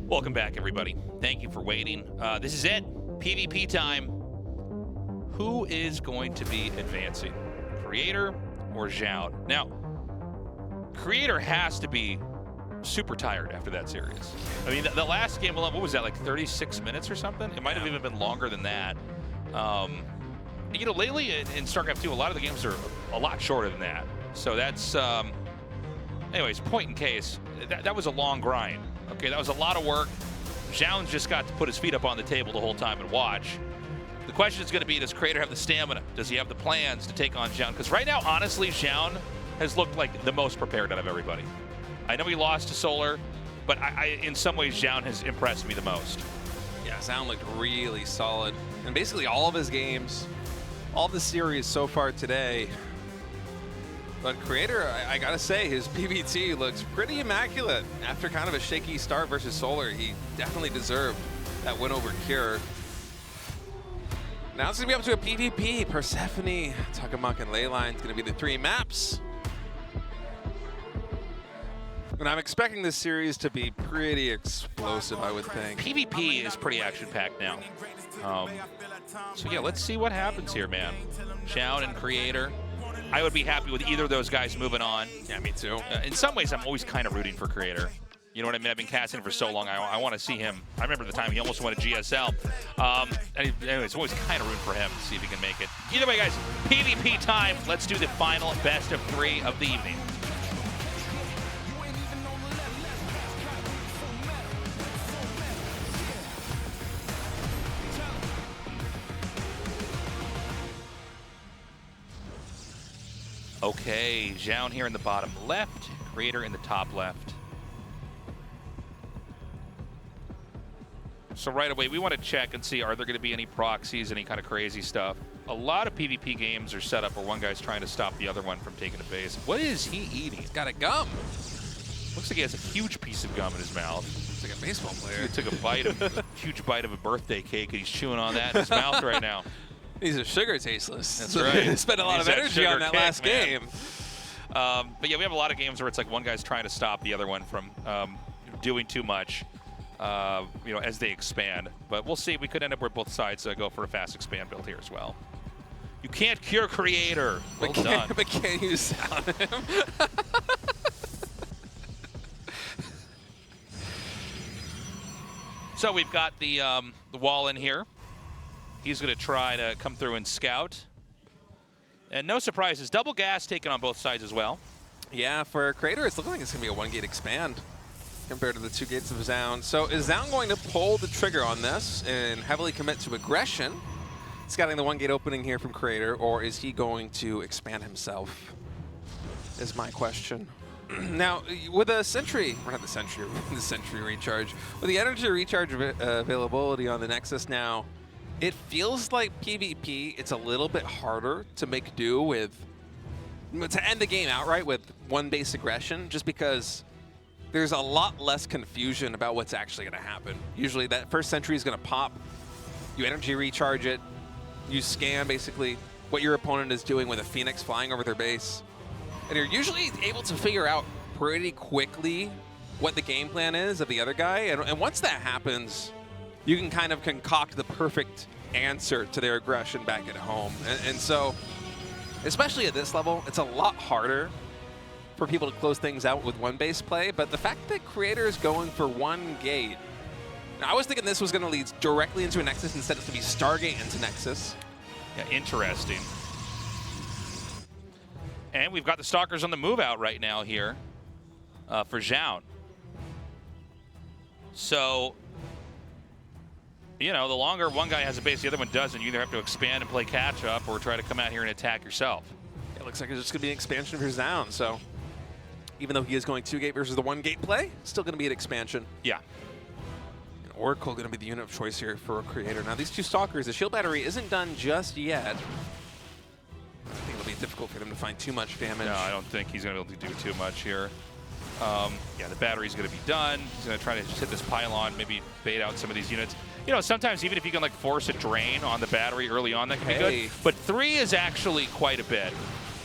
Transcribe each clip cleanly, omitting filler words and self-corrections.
Welcome back, everybody. Thank you for waiting. This is it. PvP time. Who is going to be advancing? Creator or Zoun? Now, Creator has to be super tired after that series. I mean, the last game alone, what was that, like 36 minutes or something? It might have even been longer than that. You know, lately in StarCraft 2, a lot of the games are a lot shorter than that. So that's, anyways, point in case, that was a long grind. Okay, that was a lot of work. Zoun's just got to put his feet up on the table the whole time and watch. The question is going to be, does Creator have the stamina? Does he have the plans to take on Zoun? Because right now, honestly, Zoun has looked like the most prepared out of everybody. I know he lost to Solar, but in some ways, Zoun has impressed me the most. Yeah, Zoun looked really solid. And basically all of his games, all of the series so far today. But Creator, I gotta say, his PBT looks pretty immaculate. After kind of a shaky start versus Solar, he definitely deserved that win over Cure. Now it's gonna be up to a PvP. Persephone, Tuckamuck, and Leyline's gonna be the three maps. And I'm expecting this series to be pretty explosive, I would think. PvP is pretty action-packed now. So yeah, let's see what happens here, man. Zoun and Creator. I would be happy with either of those guys moving on. Yeah, me too. In some ways, I'm always kind of rooting for Creator. You know what I mean? I've been casting for so long. I want to see him. I remember the time he almost won a GSL. Anyways, always kind of rooting for him to see if he can make it. Either way, guys, PvP time. Let's do the final best of 3 of the evening. Okay, Zoun here in the bottom left, Creator in the top left. So right away, we want to check and see, are there going to be any proxies, any kind of crazy stuff? A lot of PvP games are set up where one guy's trying to stop the other one from taking a base. What is he eating? He's got a gum. Looks like he has a huge piece of gum in his mouth. It's like a baseball player. He took a bite of a huge bite of a birthday cake, and he's chewing on that in his mouth right now. These are sugar tasteless. That's right. They spent a lot of energy on that last game. But yeah, we have a lot of games where it's like one guy's trying to stop the other one from doing too much, you know, as they expand. But we'll see. We could end up where both sides go for a fast expand build here as well. You can't cure Creator. Well done. But can you sound him? So we've got the wall in here. He's going to try to come through and scout. And no surprises, double gas taken on both sides as well. Yeah, for Creator, it's looking like it's going to be a one-gate expand compared to the 2 gates of Zoun. So is Zoun going to pull the trigger on this and heavily commit to aggression, scouting the 1-gate opening here from Creator, or is he going to expand himself, is my question. Now, with a Sentry, or not the Sentry, the Sentry recharge, with the energy recharge availability on the Nexus now, it feels like PvP, it's a little bit harder to make do with, to end the game outright with 1 base aggression, just because there's a lot less confusion about what's actually going to happen. Usually that first Sentry is going to pop, you energy recharge it, you scan basically what your opponent is doing with a Phoenix flying over their base, and you're usually able to figure out pretty quickly what the game plan is of the other guy, and once that happens, you can kind of concoct the perfect answer to their aggression back at home. And so, especially at this level, it's a lot harder for people to close things out with 1 base play, but the fact that Creator is going for 1 gate, now, I was thinking this was going to lead directly into a Nexus instead of to be Stargate into Nexus. Yeah, interesting. And we've got the Stalkers on the move out right now here for Zoun. So, you know, the longer one guy has a base, the other one doesn't. You either have to expand and play catch up or try to come out here and attack yourself. It looks like it's just going to be an expansion for Zoun. So even though he is going 2-gate versus the 1-gate play, still going to be an expansion. Yeah. And Oracle going to be the unit of choice here for a Creator. Now these 2 Stalkers, the shield battery isn't done just yet. I think it'll be difficult for them to find too much damage. No, I don't think he's going to be able to do too much here. Yeah, the battery's going to be done. He's going to try to just hit this pylon, maybe bait out some of these units. You know, sometimes even if you can like force a drain on the battery early on, that can be good. But 3 is actually quite a bit.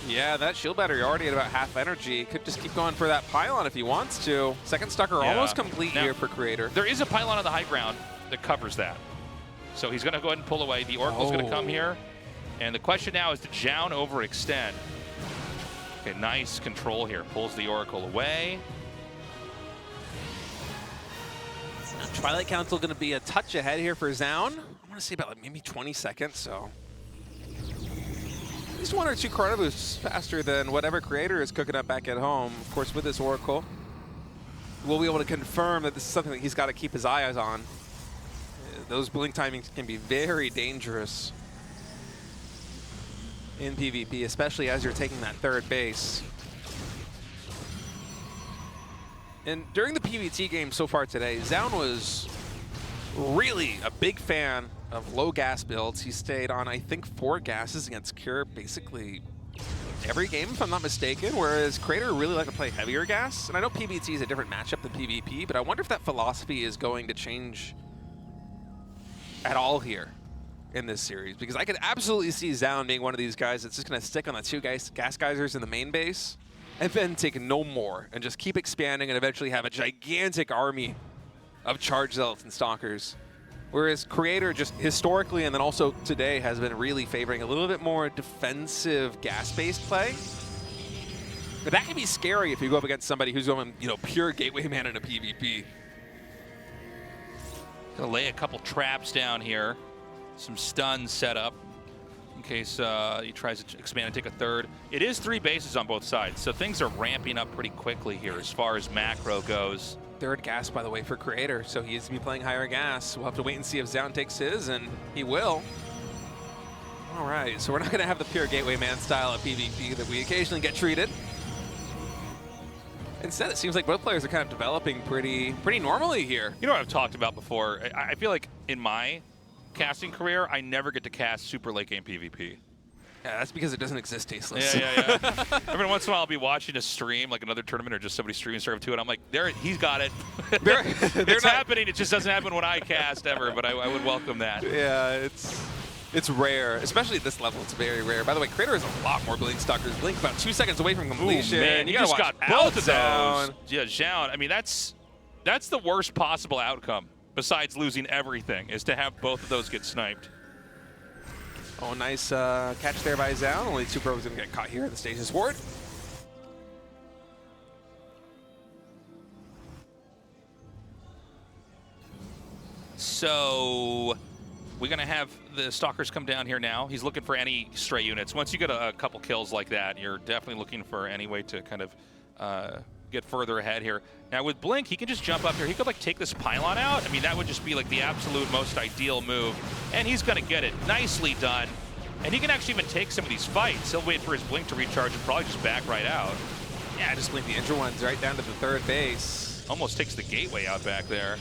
Yeah, that shield battery already at about half energy. Could just keep going for that pylon if he wants to. Second Stalker almost complete now, here for Creator. There is a pylon on the high ground that covers that. So he's going to go ahead and pull away. The Oracle's going to come here. And the question now is, did Zoun overextend? Okay, nice control here. Pulls the Oracle away. Twilight Council going to be a touch ahead here for Zoun. I want to say about like maybe 20 seconds, so. At least 1 or 2 chrono boosts faster than whatever Creator is cooking up back at home. Of course, with this Oracle, we'll be able to confirm that this is something that he's got to keep his eyes on. Those blink timings can be very dangerous in PvP, especially as you're taking that third base. And during the PvT game so far today, Zoun was really a big fan of low gas builds. He stayed on, I think, 4 gases against Cure basically every game, if I'm not mistaken, whereas Creator really like to play heavier gas. And I know PvT is a different matchup than PvP, but I wonder if that philosophy is going to change at all here in this series, because I could absolutely see Zoun being one of these guys that's just going to stick on the 2 gas geysers in the main base and then take no more and just keep expanding and eventually have a gigantic army of charge zealots and stalkers. Whereas Creator just historically and then also today has been really favoring a little bit more defensive gas-based play. But that can be scary if you go up against somebody who's going, you know, pure gateway man in a PvP. Gonna lay a couple traps down here. Some stuns set up in case he tries to expand and take a third. It is 3 bases on both sides, so things are ramping up pretty quickly here as far as macro goes. Third gas, by the way, for Creator, so he is to be playing higher gas. We'll have to wait and see if Zoun takes his, and he will. All right, so we're not going to have the pure gateway man style of PvP that we occasionally get treated. Instead, it seems like both players are kind of developing pretty normally here. You know what I've talked about before? I feel like in my casting career, I never get to cast super late game PvP. Yeah, that's because it doesn't exist, Tasteless. Yeah. Every once in a while, I'll be watching a stream, like another tournament, or just somebody streaming Serve 2, and I'm like, he's got it. It's happening. It just doesn't happen when I cast ever, but I would welcome that. Yeah, it's rare, especially at this level. It's very rare. By the way, Creator has a lot more Blink Stalkers. Blink about 2 seconds away from completion. Ooh, man, you just got both of those. Yeah, Zoun. I mean, that's the worst possible outcome, besides losing everything, is to have both of those get sniped. Oh, nice catch there by Zoun. Only 2 probes going to get caught here at the Stasis Ward. So we're going to have the Stalkers come down here now. He's looking for any stray units. Once you get a couple kills like that, you're definitely looking for any way to kind of get further ahead here. Now with Blink, he can just jump up here. He could like take this pylon out. I mean, that would just be like the absolute most ideal move. And he's going to get it. Nicely done. And he can actually even take some of these fights. He'll wait for his Blink to recharge and probably just back right out. Yeah, just Blink the injured ones right down to the third base. Almost takes the gateway out back there.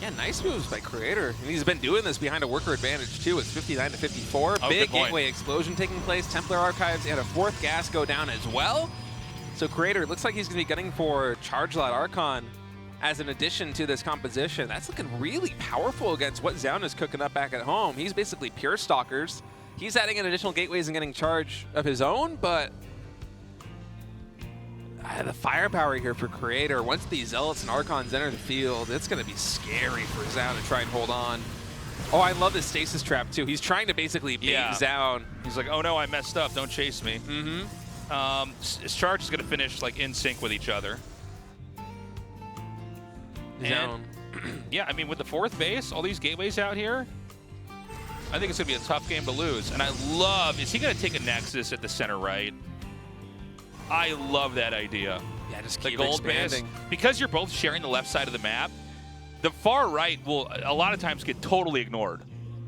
Yeah, nice moves by Creator. And he's been doing this behind a worker advantage too. It's 59 to 54. Oh, big gateway explosion taking place. Templar Archives and a 4th gas go down as well. So Creator, looks like he's going to be gunning for Charge Lot Archon as an addition to this composition. That's looking really powerful against what Zoun is cooking up back at home. He's basically pure Stalkers. He's adding in additional gateways and getting charge of his own, but the firepower here for Creator, once these Zealots and Archons enter the field, it's going to be scary for Zoun to try and hold on. Oh, I love this stasis trap too. He's trying to basically bait Zoun. He's like, oh no, I messed up, don't chase me. Mm-hmm. His charge is going to finish like in sync with each other. Zoun. Yeah, I mean, with the 4th base, all these gateways out here, I think it's going to be a tough game to lose. And I love, is he going to take a Nexus at the center right? I love that idea. Yeah, just the keep gold expanding. base. Because you're both sharing the left side of the map, the far right will a lot of times get totally ignored.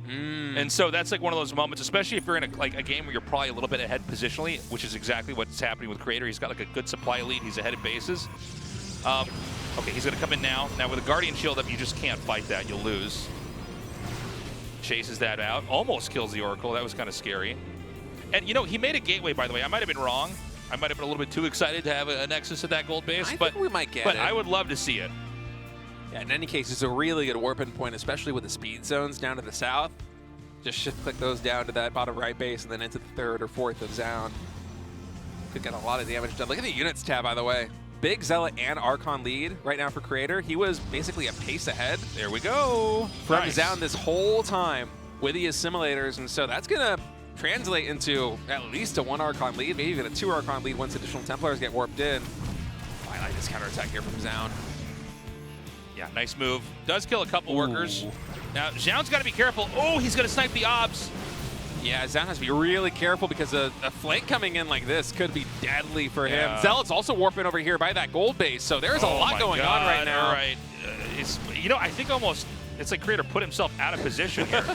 And so that's like one of those moments, especially if you're in a game where you're probably a little bit ahead positionally, which is exactly what's happening with Creator. He's got like a good supply lead. He's ahead of bases. Okay, he's going to come in now. Now with a Guardian Shield up, you just can't fight that. You'll lose. Chases that out. Almost kills the Oracle. That was kind of scary. And, you know, he made a gateway, by the way. I might have been wrong. I might have been a little bit too excited to have a Nexus at that gold base. I think we might get it. But I would love to see it. Yeah, in any case, it's a really good warping point, especially with the speed zones down to the south. Just shift click those down to that bottom right base and then into the 3rd or 4th of Zoun. could get a lot of damage done. Look at the units tab, by the way. Big Zealot and Archon lead right now for Creator. He was basically a pace ahead. There we go. From Nice. Zoun this whole time with the assimilators, and so that's going to translate into at least a 1 Archon lead, maybe even a 2 Archon lead once additional Templars get warped in. I like this counterattack here from Zoun. Yeah, nice move. Does kill a couple workers. Now, Zhao's got to be careful. Oh, he's going to snipe the obs. Yeah, Zoun has to be really careful because a flank coming in like this could be deadly for him. Zealot's also warping over here by that gold base, so there's a lot going on right now. All right. It's, you know, I think almost it's like Creator put himself out of position here.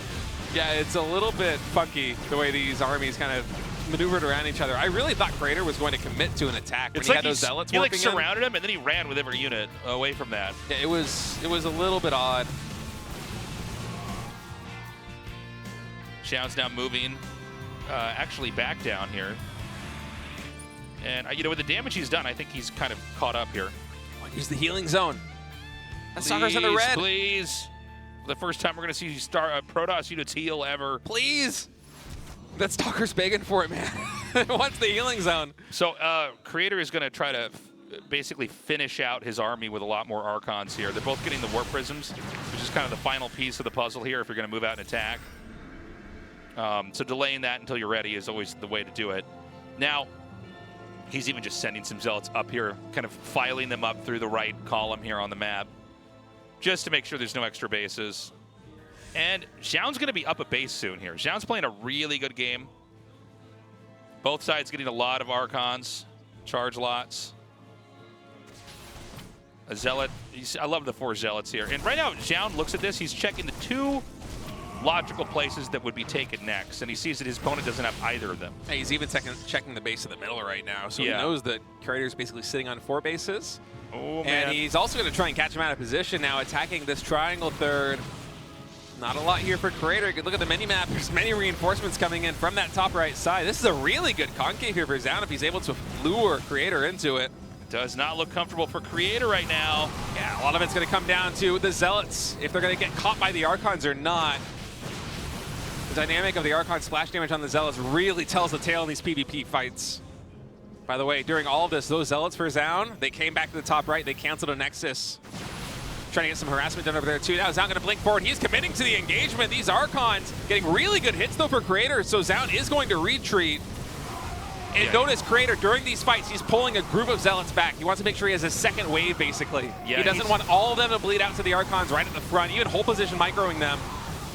Yeah, it's a little bit funky the way these armies kind of maneuvered around each other. I really thought Creator was going to commit to an attack when he had those Zealots he like warping in. surrounded him, and then he ran with every unit away from that. Yeah, it was a little bit odd. Zhao's now moving actually back down here. And, you know, with the damage he's done, I think he's kind of caught up here. Use the healing zone. That Stalker's in the red. Please. For the first time we're going to see Protoss units heal ever. Please. That Stalker's begging for it, man. What's the healing zone? So Creator is going to try to basically finish out his army with a lot more Archons here. They're both getting the Warp Prisms, which is kind of the final piece of the puzzle here if you're going to move out and attack. So delaying that until you're ready is always the way to do it. Now, he's even just sending some Zealots up here, kind of filing them up through the right column here on the map, just to make sure there's no extra bases. And Zhao's going to be up a base soon here. Zhao's playing a really good game. Both sides getting a lot of Archons, charge lots. A Zealot. I love the 4 Zealots here. And right now, Zhao looks at this. He's checking the 2 logical places that would be taken next, and he sees that his opponent doesn't have either of them. Hey, he's even checking the base of the middle right now, so Yeah. he knows that Creator's basically sitting on 4 bases. Oh, And man. he's also going to try and catch him out of position now, attacking this triangle third. Not a lot here for Creator. You can look at the mini-map. There's many reinforcements coming in from that top right side. This is a really good concave here for Zoun if he's able to lure Creator into it. Does not look comfortable for Creator right now. Yeah, a lot of it's going to come down to the Zealots, if they're going to get caught by the Archons or not. The dynamic of the Archon splash damage on the Zealots really tells the tale in these PvP fights. By the way, during all of this, those Zealots for Zoun, they came back to the top right. They canceled a Nexus. Trying to get some harassment done over there too. Now Zoun going to blink forward. He's committing to the engagement. These Archons getting really good hits though for Creator, so Zoun is going to retreat. And notice Creator, during these fights, he's pulling a group of Zealots back. He wants to make sure he has a second wave, basically. Yeah, he doesn't want all of them to bleed out to the Archons right at the front, even whole position microing them.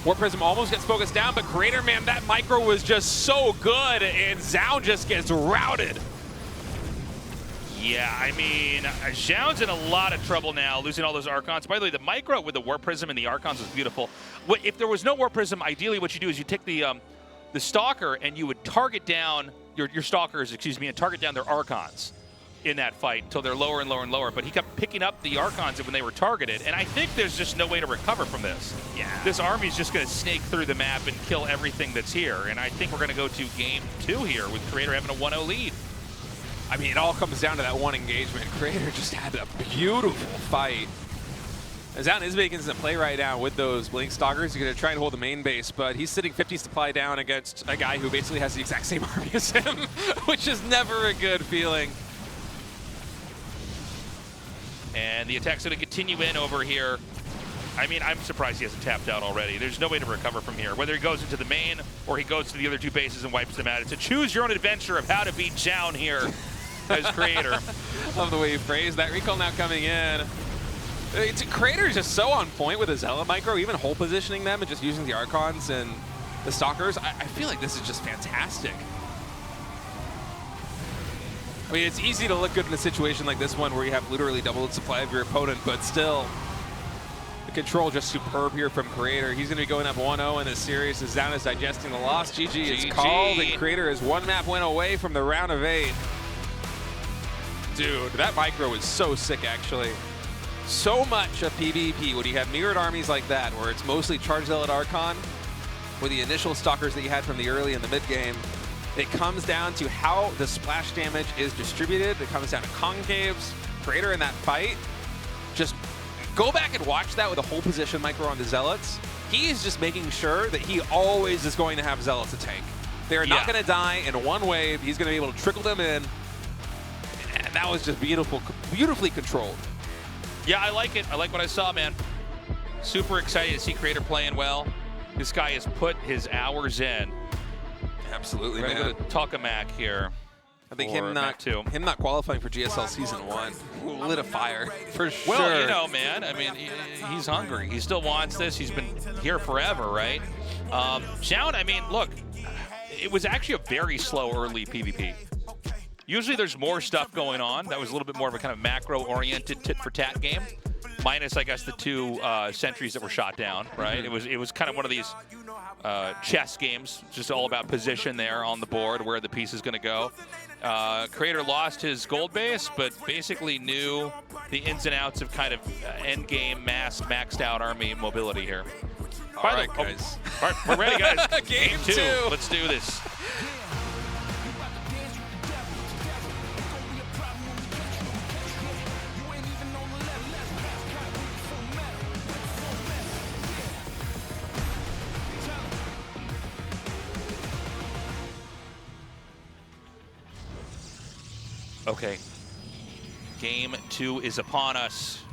Warp Prism almost gets focused down, but Creator, man, that micro was just so good, and Zoun just gets routed. Yeah, I mean, Zhao's in a lot of trouble now, losing all those Archons. By the way, the micro with the Warp Prism and the Archons was beautiful. If there was no Warp Prism, ideally what you do is you take the Stalker and you would target down your Stalkers, and target down their Archons in that fight until they're lower and lower and lower. But he kept picking up the Archons when they were targeted, and I think there's just no way to recover from this. Yeah. This army's just going to snake through the map and kill everything that's here, and I think we're going to go to game 2 here with Creator having a 1-0 lead. I mean, it all comes down to that one engagement. Creator just had a beautiful fight. Zoun is making some play right now with those Blink Stalkers. He's going to try and hold the main base, but he's sitting 50 supply down against a guy who basically has the exact same army as him, which is never a good feeling. And the attack's going to continue in over here. I mean, I'm surprised he hasn't tapped out already. There's no way to recover from here. Whether he goes into the main or he goes to the other 2 bases and wipes them out. It's a choose your own adventure of how to beat Zhaun here as Creator. Love the way you phrased that. Recall now coming in. Creator is just so on point with his Zealot micro, even hole positioning them and just using the Archons and the Stalkers. I feel like this is just fantastic. I mean, it's easy to look good in a situation like this one where you have literally double the supply of your opponent, but still, the control just superb here from Creator. He's going to be going up 1-0 in this series as Zoun is digesting the loss. GG is called, and Creator is 1 map win away from the round of 8. Dude, that micro is so sick, actually. So much of PvP when you have mirrored armies like that, where it's mostly Charge Zealot Archon, with the initial Stalkers that you had from the early and the mid game. It comes down to how the splash damage is distributed. It comes down to concaves. Creator in that fight, just go back and watch that with a whole position micro on the Zealots. He is just making sure that he always is going to have Zealots to tank. They're not going to die in one wave. He's going to be able to trickle them in that was just beautifully controlled. Yeah, I like it. I like what I saw, man. Super excited to see Creator playing well. This guy has put his hours in. Absolutely, We're man. going to Talkamac here. I think him not qualifying for GSL Season 1 lit a fire, for sure. Well, you know, man, I mean, he's hungry. He still wants this. He's been here forever, right? Zoun, I mean, look, it was actually a very slow early PvP. Usually there's more stuff going on. That was a little bit more of a kind of macro-oriented tit-for-tat game, minus, I guess, the 2 sentries that were shot down, right? Mm-hmm. It was kind of one of these chess games, just all about position there on the board, where the piece is going to go. Creator lost his gold base, but basically knew the ins and outs of kind of end-game maxed out army mobility here. All right, guys. All right, we're ready, guys. Game 2. Let's do this. Okay, game 2 is upon us.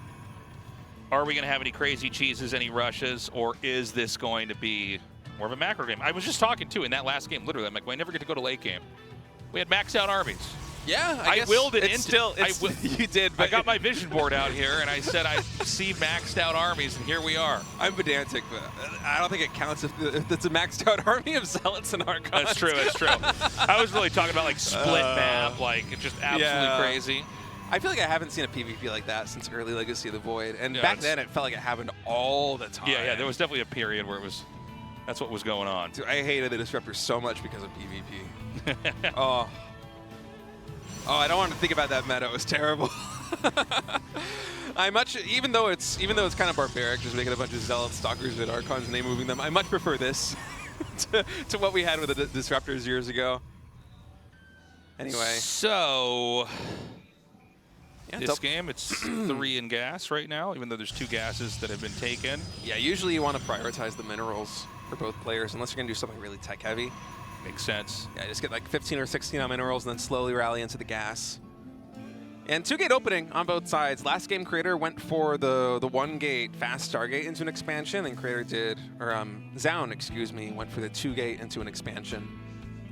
Are we going to have any crazy cheeses, any rushes, or is this going to be more of a macro game? I was just talking, too, in that last game, literally. I'm like, well, I never get to go to late game. We had maxed out armies. Yeah, I willed it into you did, but I got my vision board out here, and I said I see maxed out armies, and here we are. I'm pedantic, but I don't think it counts if it's a maxed out army of Zealots and Archons. That's true, that's true. I was really talking about, like, split map, like, just absolutely crazy. I feel like I haven't seen a PvP like that since early Legacy of the Void, and back then it felt like it happened all the time. Yeah, there was definitely a period where that's what was going on. Dude, I hated the Disruptor so much because of PvP. Oh, I don't want to think about that meta. It was terrible. Even though it's kind of barbaric, just making a bunch of Zealots, Stalkers, and Archons and name moving them, I much prefer this to what we had with the Disruptors years ago. Anyway. So, this game, it's 3 in gas right now, even though there's 2 gases that have been taken. Yeah, usually you want to prioritize the minerals for both players, unless you're going to do something really tech-heavy. Makes sense. Yeah, just get like 15 or 16 on minerals and then slowly rally into the gas. And 2-gate opening on both sides. Last game, Creator went for the 1-gate fast Stargate into an expansion, and Zoun, excuse me, went for the 2-gate into an expansion.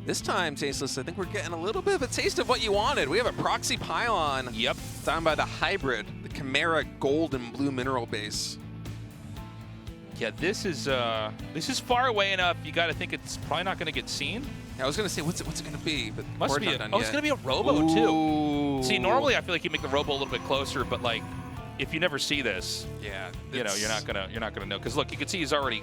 This time, Tasteless, I think we're getting a little bit of a taste of what you wanted. We have a proxy pylon. Yep. Down by the hybrid, the Chimera gold and blue mineral base. Yeah, this is far away enough. You got to think it's probably not going to get seen. Yeah, I was going to say, what's it going to be? But Must be. It's going to be a Robo too. See, normally I feel like you make the Robo a little bit closer, but like, if you never see this, you know, you're not gonna know. Because look, you can see he's already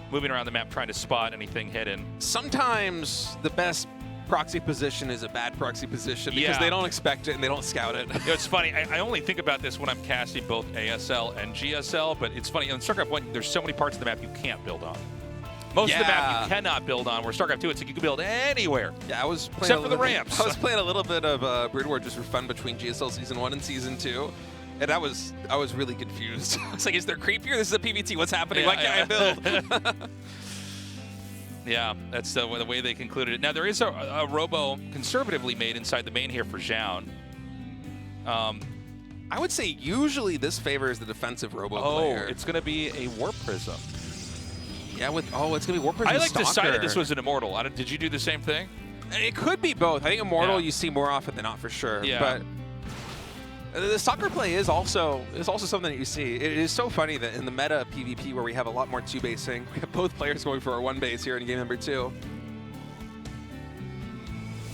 moving around the map trying to spot anything hidden. Sometimes the best proxy position is a bad proxy position because they don't expect it and they don't scout it. You know, it's funny. I only think about this when I'm casting both ASL and GSL, but it's funny. In StarCraft 1, there's so many parts of the map you can't build on. Most of the map you cannot build on, where StarCraft 2, it's like you can build anywhere. Yeah, I was playing except for the ramps. I was playing a little bit of Brood War just for fun between GSL Season 1 and Season 2. And I was really confused. I was like, is there creep here? This is a PvT. What's happening? Why can't I build? Yeah, that's the way they concluded it. Now, there is a Robo conservatively made inside the main here for Zoun. I would say usually this favors the defensive Robo player. Oh, it's going to be a Warp Prism. Yeah, it's going to be Warp Prism. I like Stalker. decided this was an Immortal. Did you do the same thing? It could be both. I think Immortal you see more often than not for sure. Yeah. But the Stalker play is also something that you see. It is so funny that in the meta PvP where we have a lot more 2-basing, we have both players going for a 1-base here in game number 2.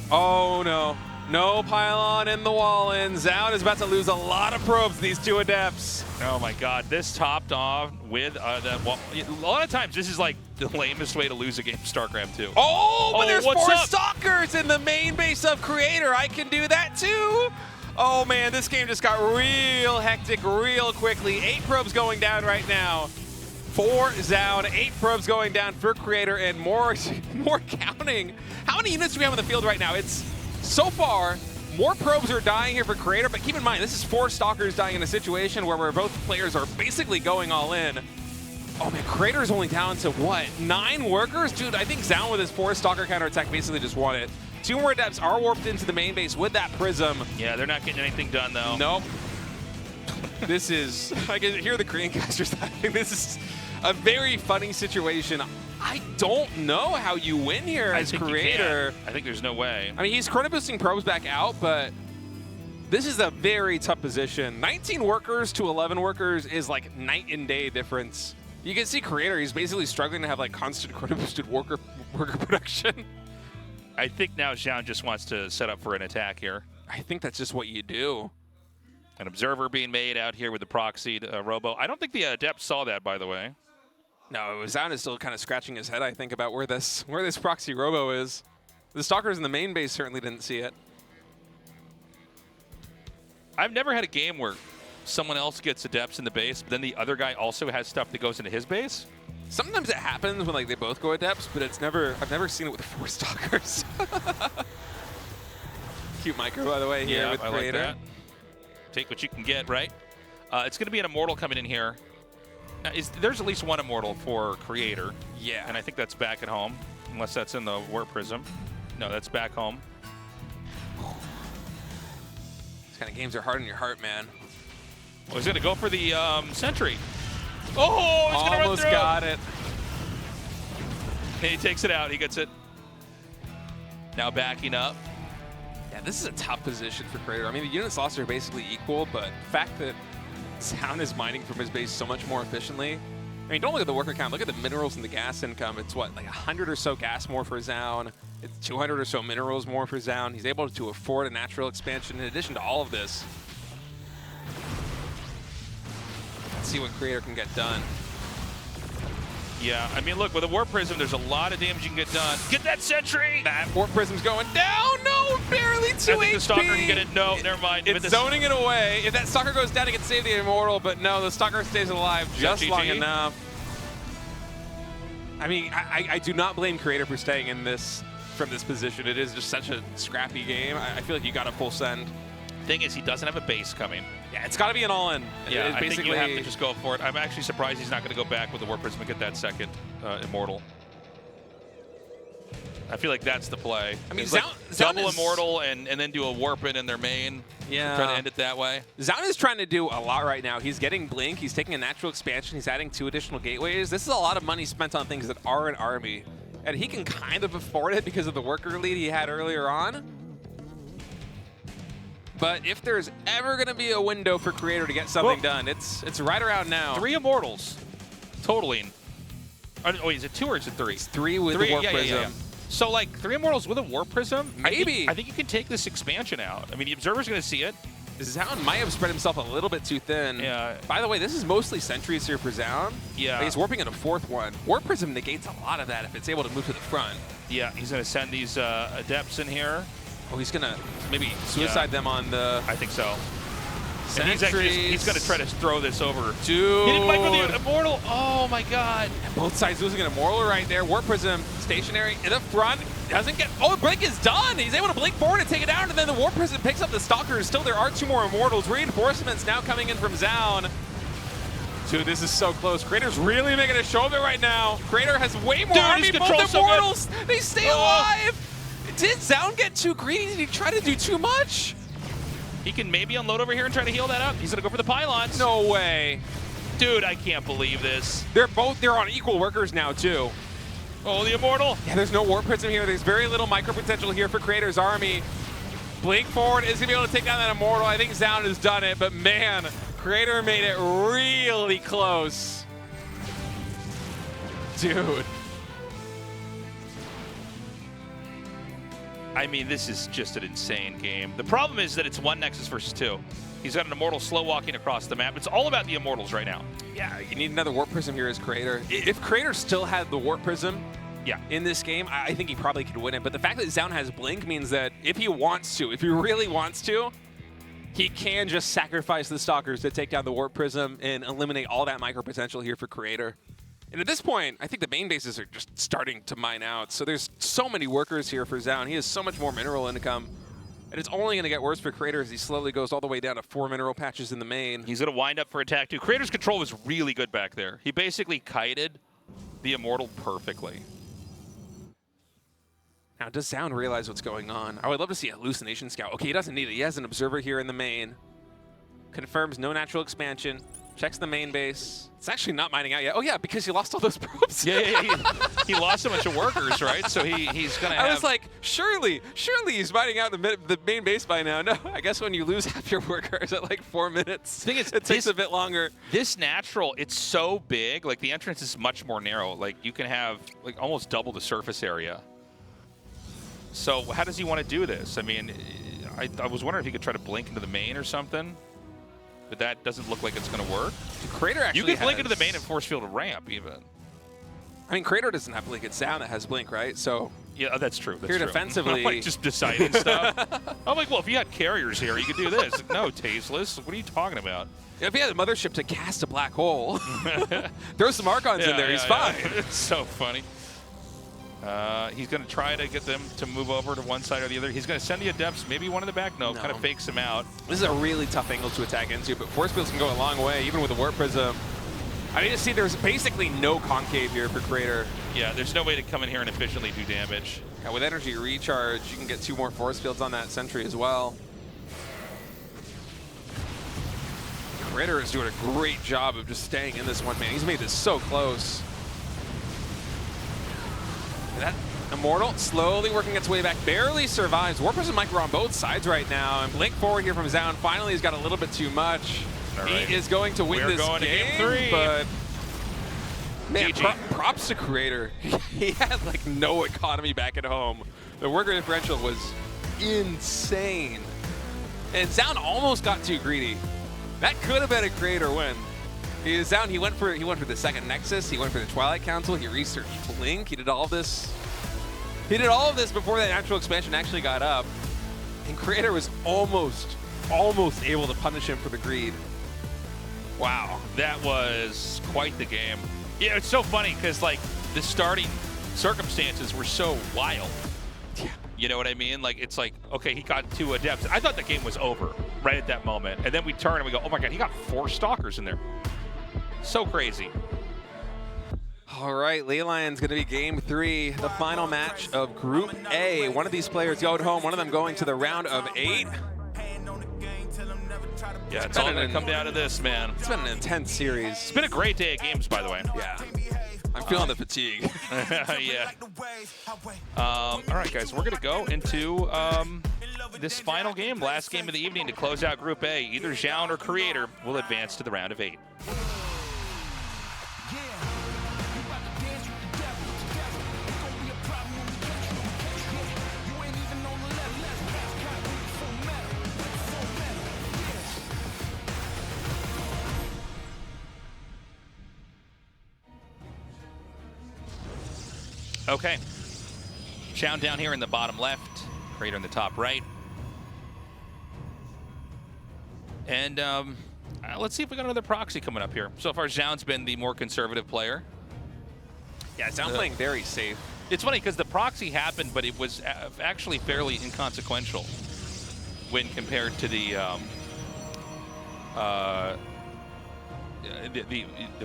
Oh no. No pylon in the wall, and Zoun is about to lose a lot of probes, these 2 adepts. Oh my god, this topped off with that wall. A lot of times this is like the lamest way to lose a game StarCraft 2. Oh, but there's 4 up? Stalkers in the main base of Creator. I can do that too. Oh man, this game just got real hectic real quickly. 8 probes going down right now. 4 Zoun, 8 probes going down for Creator, and more counting. How many units do we have on the field right now? It's so far, more probes are dying here for Creator, but keep in mind, this is 4 Stalkers dying in a situation where both players are basically going all in. Oh man, Creator is only down to what, 9 workers? Dude, I think Zoun with his 4 Stalker counterattack basically just won it. 2 more adepts are warped into the main base with that prism. Yeah, they're not getting anything done, though. Nope. This is, I can hear the Korean casters laughing. This is a very funny situation. I don't know how you win here as creator. I think there's no way. I mean, he's chrono boosting probes back out, but this is a very tough position. 19 workers to 11 workers is like night and day difference. You can see creator, he's basically struggling to have like constant chrono boosted worker production. I think now Zoun just wants to set up for an attack here. I think that's just what you do. An observer being made out here with the proxied Robo. I don't think the Adept saw that, by the way. No, Zoun is still kind of scratching his head, I think, about where this proxy Robo is. The Stalkers in the main base certainly didn't see it. I've never had a game where someone else gets Adepts in the base, but then the other guy also has stuff that goes into his base. Sometimes it happens when like they both go Adepts, but I've never seen it with 4 Stalkers. Cute micro, by the way, here with Creator. Like that. Take what you can get, right? It's going to be an Immortal coming in here. Now, there's at least one Immortal for Creator. Yeah. And I think that's back at home, unless that's in the Warp Prism. No, that's back home. These kind of games are hard on your heart, man. Well, he's going to go for the Sentry. Oh, he's going to run almost through. got it. And he takes it out. He gets it. Now backing up. Yeah, this is a tough position for Creator. I mean, the units lost are basically equal, but the fact that Zoun is mining from his base so much more efficiently. I mean, don't look at the worker count. Look at the minerals and the gas income. It's what, like 100 or so gas more for Zoun. It's 200 or so minerals more for Zoun. He's able to afford a natural expansion in addition to all of this. Let's see what Creator can get done. Yeah, I mean, look, with a Warp Prism, there's a lot of damage you can get done. Get that Sentry! That Warp Prism's going down. No, barely 2 HP. I think the Stalker can get it. No, never mind. It's zoning it away. If that Stalker goes down, it can save the Immortal, but no, the Stalker stays alive just long enough. I mean, I do not blame Creator for staying in this from this position. It is just such a scrappy game. I feel like you got a full send. Thing is, he doesn't have a base coming. Yeah, it's got to be an all-in. Yeah, I think you have to just go for it. I'm actually surprised he's not going to go back with the Warp Prism and get that second Immortal. I feel like that's the play. I mean, Zoun double Immortal and then do a Warp in their main. Yeah. Try to end it that way. Zoun is trying to do a lot right now. He's getting Blink. He's taking a natural expansion. He's adding 2 additional gateways. This is a lot of money spent on things that are an army. And he can kind of afford it because of the worker lead he had earlier on. But if there's ever going to be a window for Creator to get something done, it's right around now. 3 Immortals totaling. Oh, wait, is it 2 or is it 3? It's 3 with the Warp Prism. Yeah. So, like, 3 Immortals with a Warp Prism? Maybe. I think you can take this expansion out. I mean, the Observer's going to see it. Zoun might have spread himself a little bit too thin. Yeah. By the way, this is mostly sentries here for Zoun. Yeah. He's warping in a 4th one. Warp Prism negates a lot of that if it's able to move to the front. Yeah, he's going to send these Adepts in here. Oh, he's going to maybe suicide them on the... I think so. And he's going to try to throw this over. Dude. He didn't micro the Immortal. Oh, my God. And both sides losing an Immortal right there. Warp Prism stationary in the front. Doesn't get... Oh, the Blink is done. He's able to blink forward and take it down, and then the Warp Prism picks up the Stalkers. Still, there are 2 more Immortals. Reinforcements now coming in from Zoun. Dude, this is so close. Creator's really making a show of it right now. Creator has way more army. Both Immortals, they stay alive. Did Zoun get too greedy? Did he try to do too much? He can maybe unload over here and try to heal that up. He's going to go for the pylons. No way. Dude, I can't believe this. They're on equal workers now, too. Oh, the Immortal. Yeah, there's no Warp Prism here. There's very little micro potential here for Creator's army. Blink forward is going to be able to take down that Immortal. I think Zoun has done it, but man, Creator made it really close. Dude. I mean, this is just an insane game. The problem is that it's 1 Nexus versus 2. He's got an Immortal slow walking across the map. It's all about the Immortals right now. Yeah, you need another Warp Prism here as Creator. If Creator still had the Warp Prism in this game, I think he probably could win it. But the fact that Zoun has Blink means that if he wants to, if he really wants to, he can just sacrifice the Stalkers to take down the Warp Prism and eliminate all that micro potential here for Creator. And at this point, I think the main bases are just starting to mine out. So there's so many workers here for Zoun. He has so much more mineral income. And it's only going to get worse for Creator as he slowly goes all the way down to 4 mineral patches in the main. He's going to wind up for attack, too. Creator's control was really good back there. He basically kited the Immortal perfectly. Now, does Zoun realize what's going on? I would love to see a hallucination scout. Okay, he doesn't need it. He has an observer here in the main. Confirms no natural expansion. Checks the main base. It's actually not mining out yet. Oh yeah, because he lost all those probes. Yeah. He lost a bunch of workers, right? So he's gonna have... I was like, surely he's mining out the main base by now. No, I guess when you lose half your workers at like 4 minutes, it takes a bit longer. This natural, it's so big. Like the entrance is much more narrow. Like you can have like almost double the surface area. So how does he want to do this? I mean, I was wondering if he could try to blink into the main or something. But that doesn't look like it's going to work. Crater actually You can blink into the main and force field a ramp, even. I mean, Crater doesn't have blink. It's Zoun that has blink, right? So yeah, that's true. That's here true. defensively, I'm like just deciding stuff. I'm like, well, if you had carriers here, you could do this. No, tasteless. What are you talking about? If he had a mothership to cast a black hole, throw some Archons in there, he's fine. It's so funny. He's going to try to get them to move over to one side or the other. He's going to send the Adepts, maybe one in the back. No, kind of fakes him out. This is a really tough angle to attack into, but Force Fields can go a long way, even with the Warp Prism. I need to see there's basically no concave here for Crater. Yeah, there's no way to come in here and efficiently do damage. Yeah, with energy recharge, you can get 2 more Force Fields on that Sentry as well. Crater is doing a great job of just staying in this one, man. He's made this so close. That Immortal slowly working its way back, barely survives. Warp Prism Micro on both sides right now, and blink forward here from Zoun. Finally, he's got a little bit too much. All right. He is going to win this game, but man, props to Crater. He had like no economy back at home. The worker differential was insane, and Zoun almost got too greedy. That could have been a Crater win. Zoun, he went for the second Nexus. He went for the Twilight Council. He researched Blink. He did all of this. He did all of this before that natural expansion actually got up. And Crater was almost able to punish him for the greed. Wow, that was quite the game. Yeah, it's so funny because like the starting circumstances were so wild. Yeah. You know what I mean? Like it's like, okay, he got 2 Adepts. I thought the game was over right at that moment. And then we turn and we go, oh my God, he got 4 Stalkers in there. So crazy. All right, Leylion's going to be game 3, the final match of Group A. One of these players going home, one of them going to the round of 8. Yeah, it's all going to come down to this, man. It's been an intense series. It's been a great day of games, by the way. Yeah. I'm feeling the fatigue. Yeah. All right, guys, we're going to go into this final game, last game of the evening to close out Group A. Either Zoun or Creator will advance to the round of 8. Okay. Zoun down here in the bottom left, Creator in the top right. And let's see if we got another proxy coming up here. So far, Zoun's been the more conservative player. Yeah, Zoun playing very safe. It's funny because the proxy happened, but it was actually fairly inconsequential when compared to the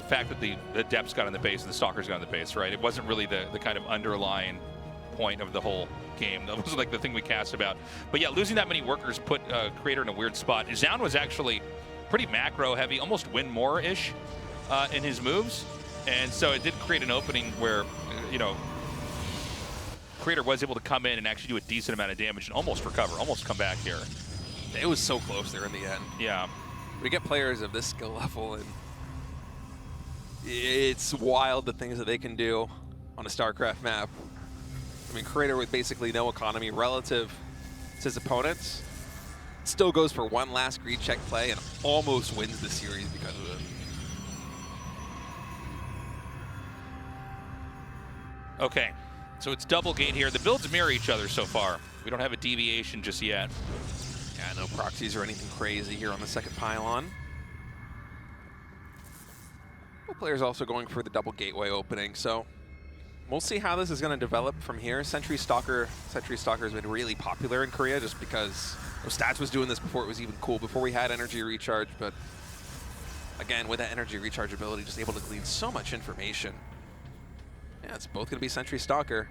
fact that the Adepts got on the base and the Stalkers got on the base, right? It wasn't really the kind of underlying point of the whole game. That was like the thing we cast about. But yeah, losing that many workers put Creator in a weird spot. Zoun was actually pretty macro heavy, almost win more-ish in his moves. And so it did create an opening where, you know, Creator was able to come in and actually do a decent amount of damage and almost recover, almost come back here. It was so close there in the end. Yeah. We get players of this skill level, and it's wild the things that they can do on a StarCraft map. I mean, Creator with basically no economy relative to his opponents still goes for one last greed check play and almost wins the series because of it. Okay, so it's double gate here. The builds mirror each other so far. We don't have a deviation just yet. Yeah, no proxies or anything crazy here on the second pylon. The player's also going for the double gateway opening, so we'll see how this is going to develop from here. Sentry Stalker has been really popular in Korea just because Stats was doing this before it was even cool, before we had energy recharge, but again, with that energy recharge ability, just able to glean so much information. Yeah, it's both going to be Sentry Stalker.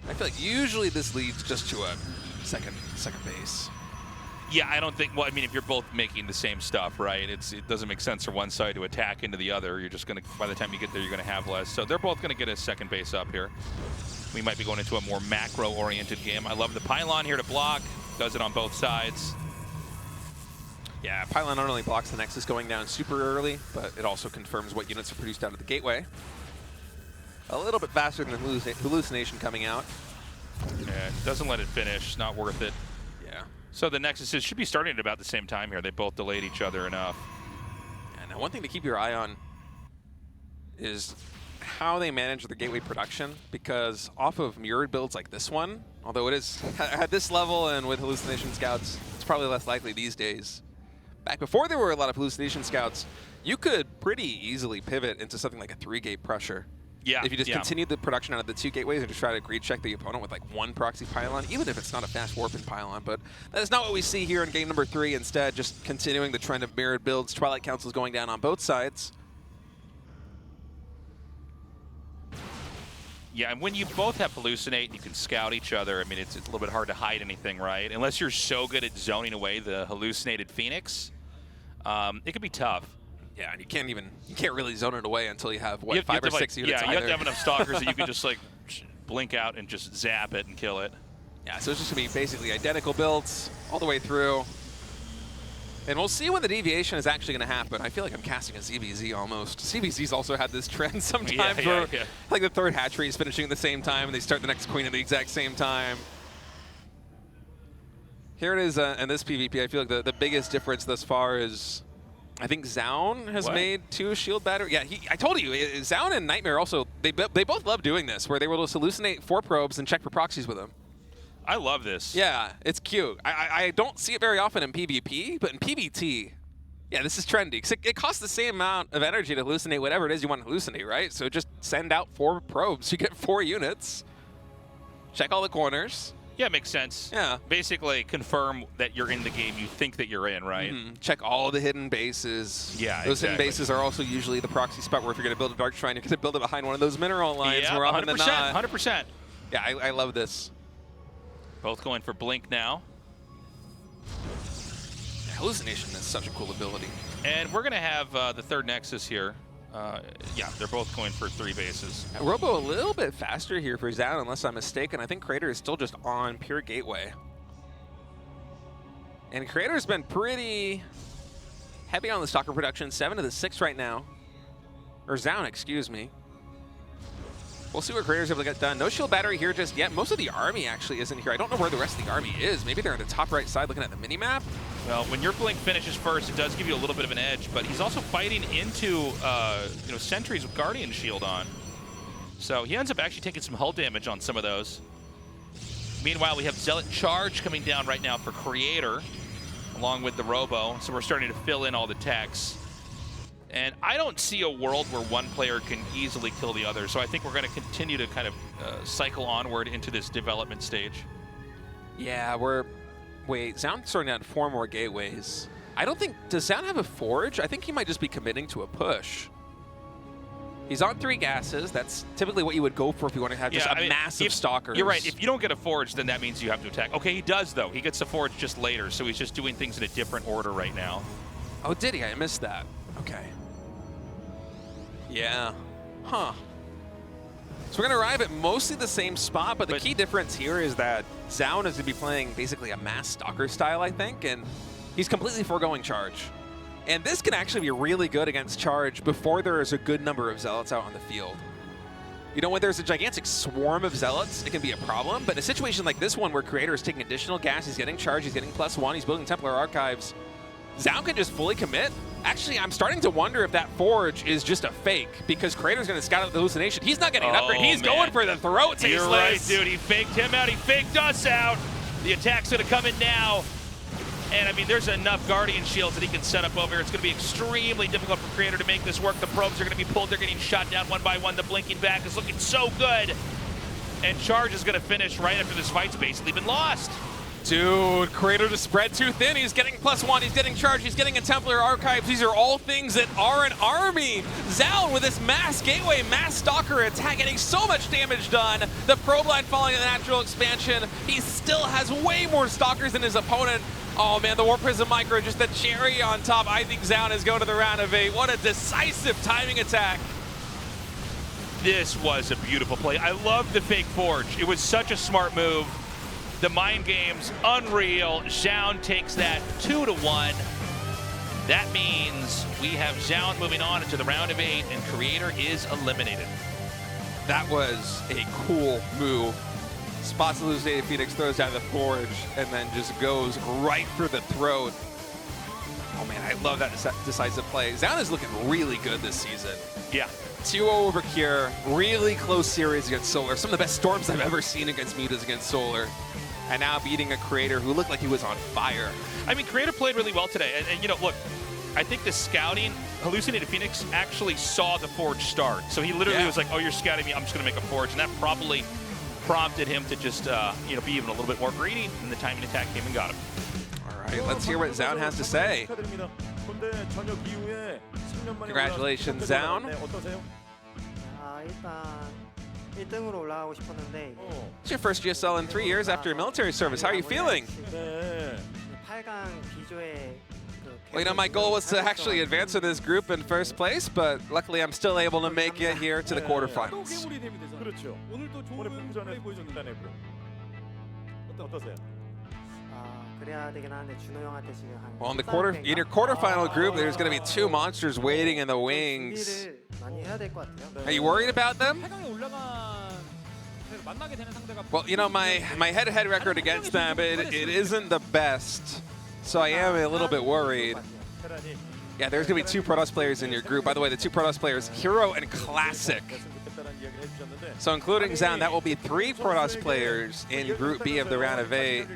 I feel like usually this leads just to a second base. Yeah, I don't think, well, I mean, if you're both making the same stuff, right, it doesn't make sense for one side to attack into the other. You're just going to, by the time you get there, you're going to have less. So they're both going to get a second base up here. We might be going into a more macro-oriented game. I love the pylon here to block. Does it on both sides. Yeah, pylon not only blocks the Nexus going down super early, but it also confirms what units are produced out of the gateway. A little bit faster than the hallucination coming out. Yeah, doesn't let it finish. Not worth it. Yeah. So the Nexuses should be starting at about the same time here. They both delayed each other enough. And now one thing to keep your eye on is how they manage their gateway production, because off of mirrored builds like this one, although it is at this level and with hallucination scouts, it's probably less likely these days. Back before there were a lot of hallucination scouts, you could pretty easily pivot into something like a 3-gate pressure. Yeah. If you just continued the production out of the 2 gateways and just try to greed check the opponent with like 1 proxy pylon, even if it's not a fast warping pylon. But that is not what we see here in game number 3. Instead, just continuing the trend of mirrored builds. Twilight Council is going down on both sides. Yeah, and when you both have hallucinate and you can scout each other, I mean, it's a little bit hard to hide anything, right? Unless you're so good at zoning away the hallucinated Phoenix, it could be tough. Yeah, and you can't really zone it away until you have, what, 5 or 6 units Yeah, either. you have to have enough stalkers that you can just, like, blink out and just zap it and kill it. Yeah, so it's just going to be basically identical builds all the way through. And we'll see when the deviation is actually going to happen. I feel like I'm casting a ZBZ almost. ZBZ's also had this trend sometimes where like the 3rd hatchery is finishing at the same time and they start the next queen at the exact same time. Here it is in this PvP. I feel like the biggest difference thus far is I think Zoun has made 2 shield battery. Yeah, I told you, Zoun and Nightmare also, they both love doing this, where they will just hallucinate 4 probes and check for proxies with them. I love this. Yeah, it's cute. I don't see it very often in PvP, but in PvT, yeah, this is trendy. Because it costs the same amount of energy to hallucinate whatever it is you want to hallucinate, right? So just send out 4 probes. You get 4 units. Check all the corners. Yeah, it makes sense. Yeah. Basically confirm that you're in the game you think that you're in, right? Check all the hidden bases. Yeah, Those hidden bases are also usually the proxy spot where if you're going to build a Dark Shrine, you're going to build it behind one of those mineral lines more often than not. 100%. Yeah, I love this. Both going for Blink now. Yeah, hallucination is such a cool ability. And we're going to have the 3rd Nexus here. Yeah, they're both going for 3 bases. Robo a little bit faster here for Zoun, unless I'm mistaken. I think Crater is still just on pure gateway. And Crater's been pretty heavy on the Stalker production, 7 to the 6 right now. Or Zoun, excuse me. We'll see what Crater's able to get done. No shield battery here just yet. Most of the army actually isn't here. I don't know where the rest of the army is. Maybe they're at the top right side looking at the mini-map. Well, when your Blink finishes first, it does give you a little bit of an edge, but he's also fighting into sentries with Guardian Shield on. So he ends up actually taking some hull damage on some of those. Meanwhile, we have Zealot Charge coming down right now for Creator, along with the Robo. So we're starting to fill in all the techs. And I don't see a world where one player can easily kill the other. So I think we're going to continue to kind of cycle onward into this development stage. Yeah, wait, Zoun's sorting out 4 more gateways. I don't think, does Zoun have a forge? I think he might just be committing to a push. He's on 3 gases. That's typically what you would go for if you want to have just a massive stalker. You're right. If you don't get a forge, then that means you have to attack. Okay, he does, though. He gets a forge just later, so he's just doing things in a different order right now. Oh, did he? I missed that. Okay. Yeah. Huh. So we're going to arrive at mostly the same spot, but the key difference here is that Zoun is going to be playing basically a mass stalker style, I think, and he's completely foregoing charge. And this can actually be really good against charge before there is a good number of zealots out on the field. You know, when there's a gigantic swarm of zealots, it can be a problem, but in a situation like this one where Creator is taking additional gas, he's getting charge, he's getting +1, he's building Templar Archives, Zoun can just fully commit. Actually, I'm starting to wonder if that forge is just a fake, because Creator's going to scout out the hallucination. He's not getting an upgrade. He's going for the throat. You're right, dude. He faked him out. He faked us out. The attack's going to come in now. And, I mean, there's enough Guardian Shields that he can set up over here. It's going to be extremely difficult for Creator to make this work. The probes are going to be pulled. They're getting shot down one by one. The blinking back is looking so good. And Charge is going to finish right after this fight's basically been lost. Dude, Creator just spread too thin. He's getting +1, he's getting charge, he's getting a Templar Archives. These are all things that are an army. Zoun with this mass gateway, mass stalker attack, getting so much damage done. The probe line falling in the natural expansion. He still has way more stalkers than his opponent. Oh man, the War Prism Micro, just the cherry on top. I think Zoun is going to the round of 8. What a decisive timing attack. This was a beautiful play. I love the fake forge. It was such a smart move. The mind game's unreal. Zoun takes that 2-1. That means we have Zoun moving on into the round of 8, and Creator is eliminated. That was a cool move. Spots Elucidated Phoenix, throws down the forge, and then just goes right for the throat. Oh man, I love that decisive play. Zoun is looking really good this season. Yeah. 2-0 over Cure, really close series against Solar. Some of the best storms I've ever seen against mutas against Solar. And now beating a Creator who looked like he was on fire. I mean, Creator played really well today. And you know, look, I think the scouting, Hallucinated Phoenix actually saw the forge start. So he literally was like, oh, you're scouting me, I'm just going to make a forge. And that probably prompted him to just, you know, be even a little bit more greedy. And the timing attack came and got him. All right, let's hear what Zoun has to say. Congratulations, Zoun. It's your first GSL in 3 years after your military service. How are you feeling? Well, you know, my goal was to actually advance in this group in first place, but luckily I'm still able to make it here to the quarterfinals. Well, in your quarterfinal group, there's going to be 2 monsters waiting in the wings. Are you worried about them? Well, you know, my head-to-head record against them, it isn't the best, so I am a little bit worried. Yeah, there's going to be 2 Protoss players in your group. By the way, the 2 Protoss players, Hero and Classic. So including Zoun, that will be 3 Protoss players in Group B of the round of 8.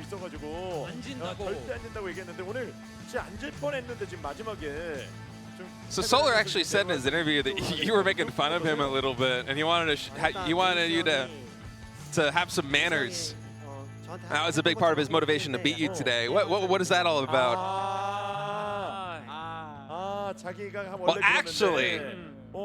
So Solar actually said in his interview that you were making fun of him a little bit, and he wanted you to have some manners. That was a big part of his motivation to beat you today. What is that all about? Well, actually,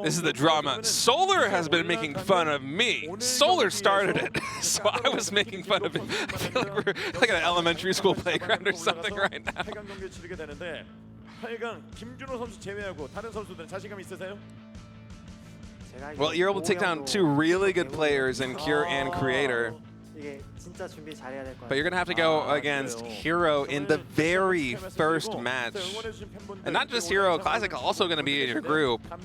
this is the drama. Solar has been making fun of me. Solar started it, so I was making fun of him. I feel like we're like at an elementary school playground or something right now. Well, you're able to take down 2 really good players in Cure and Creator. But you're going to have to go against Hero in the very first match. And not just Hero, Classic also going to be in your group. And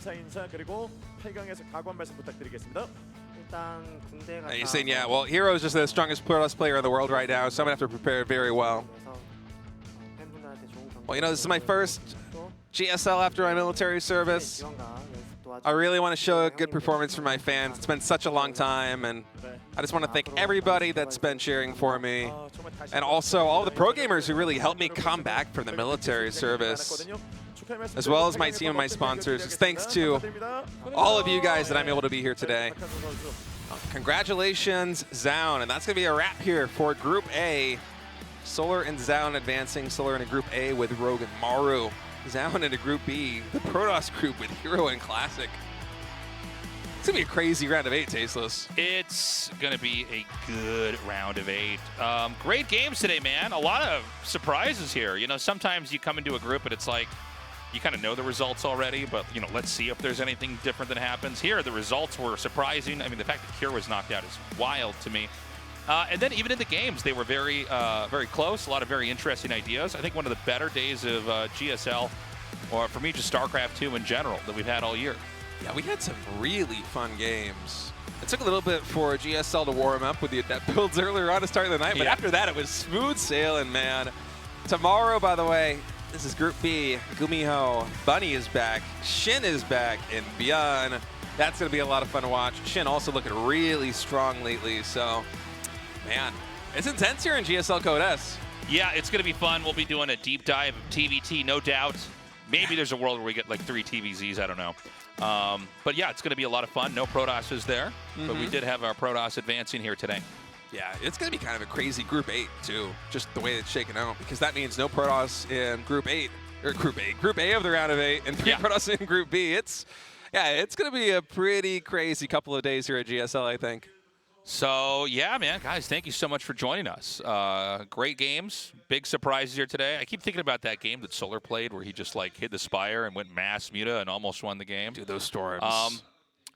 you're saying, yeah, well, Hero is just the strongest Protoss player in the world right now, so I'm going to have to prepare very well. Well, you know, this is my first GSL after my military service. I really want to show a good performance for my fans. It's been such a long time, and I just want to thank everybody that's been cheering for me, and also all the pro gamers who really helped me come back from the military service, as well as my team and my sponsors. It's thanks to all of you guys that I'm able to be here today. Congratulations, Zoun, and that's going to be a wrap here for Group A. Solar and Zoun advancing. Solar in a Group A with Rogue and Maru. Zoun into Group B, the Protoss group with Hero and Classic. It's going to be a crazy round of 8, Tasteless. It's going to be a good round of 8. Great games today, man. A lot of surprises here. You know, sometimes you come into a group and it's like, you kind of know the results already, but, you know, let's see if there's anything different that happens. Here, the results were surprising. I mean, the fact that Cure was knocked out is wild to me. And then even in the games, they were very, very close. A lot of very interesting ideas. I think one of the better days of GSL, or for me, just StarCraft 2 in general, that we've had all year. Yeah, we had some really fun games. It took a little bit for GSL to warm up with the adept builds earlier on to start the night, but after that, it was smooth sailing, man. Tomorrow, by the way, this is Group B. Gumiho, Bunny is back, Shin is back, and Beyond. That's going to be a lot of fun to watch. Shin also looking really strong lately, so... Man, it's intense here in GSL Code S. Yeah, it's going to be fun. We'll be doing a deep dive of TVT, no doubt. Maybe there's a world where we get like 3 TVZs, I don't know. But yeah, it's going to be a lot of fun. No Protoss is there, but we did have our Protoss advancing here today. Yeah, it's going to be kind of a crazy Group 8, too, just the way it's shaken out, because that means no Protoss in Group 8, or Group A of the round of 8, and Protoss in Group B. It's going to be a pretty crazy couple of days here at GSL, I think. So, yeah, man, guys, thank you so much for joining us. Great games, big surprises here today. I keep thinking about that game that Solar played where he just, like, hit the Spire and went mass muta and almost won the game. Dude, those storms.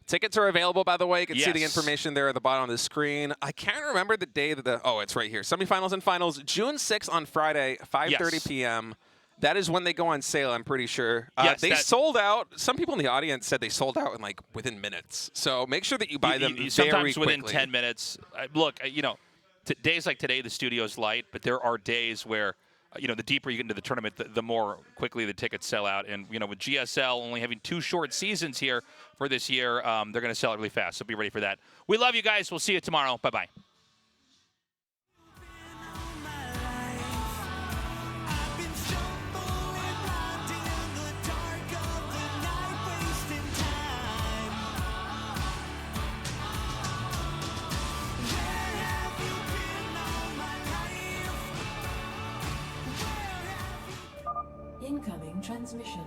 Tickets are available, by the way. You can see the information there at the bottom of the screen. I can't remember the day that oh, it's right here. Semifinals and finals, June 6th on Friday, 5:30 p.m. That is when they go on sale, I'm pretty sure. They sold out. Some people in the audience said they sold out in within minutes. So make sure that you buy them sometimes very within 10 minutes. Look, days like today, the studio's light, but there are days where, the deeper you get into the tournament, the more quickly the tickets sell out. And, with GSL only having 2 short seasons here for this year, they're going to sell it really fast. So be ready for that. We love you guys. We'll see you tomorrow. Bye-bye. Incoming transmission.